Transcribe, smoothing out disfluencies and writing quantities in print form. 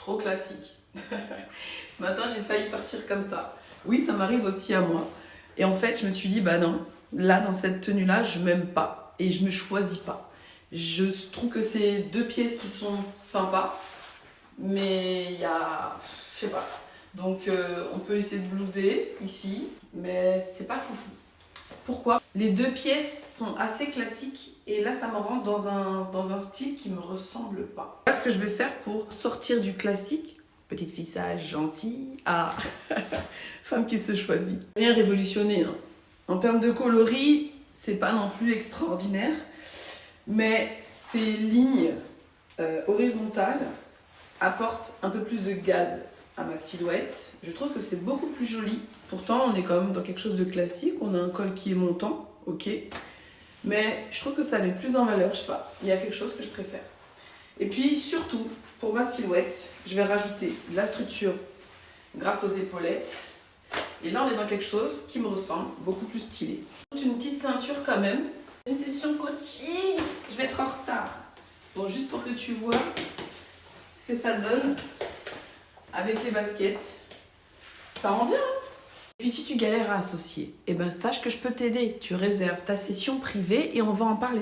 trop classique. Ce matin, j'ai failli partir comme ça. Oui, ça m'arrive aussi à moi. Et en fait, je me suis dit, bah non, là, dans cette tenue-là, je m'aime pas. Et je me choisis pas. Je trouve que c'est deux pièces qui sont sympas. Mais il y a... je sais pas. Donc, on peut essayer de blouser ici. Mais c'est pas foufou. Pourquoi? Les deux pièces sont assez classiques. Et là, ça me rentre dans un style qui me ressemble pas. Voilà ce que je vais faire pour sortir du classique. Petite fille sage, gentille. Ah, femme qui se choisit. Rien révolutionné. Hein. En termes de coloris, c'est pas non plus extraordinaire. Mais ces lignes horizontales apportent un peu plus de gamme à ma silhouette. Je trouve que c'est beaucoup plus joli. Pourtant, on est quand même dans quelque chose de classique. On a un col qui est montant, ok. Mais je trouve que ça met plus en valeur, je sais pas. Il y a quelque chose que je préfère. Et puis surtout, pour ma silhouette, je vais rajouter de la structure grâce aux épaulettes. Et là, on est dans quelque chose qui me ressemble, beaucoup plus stylé. Une petite ceinture quand même. Une session coaching. Je vais être en retard. Bon, juste pour que tu vois ce que ça donne avec les baskets. Ça rend bien, hein? Et puis si tu galères à associer, eh ben sache que je peux t'aider. Tu réserves ta session privée et on va en parler.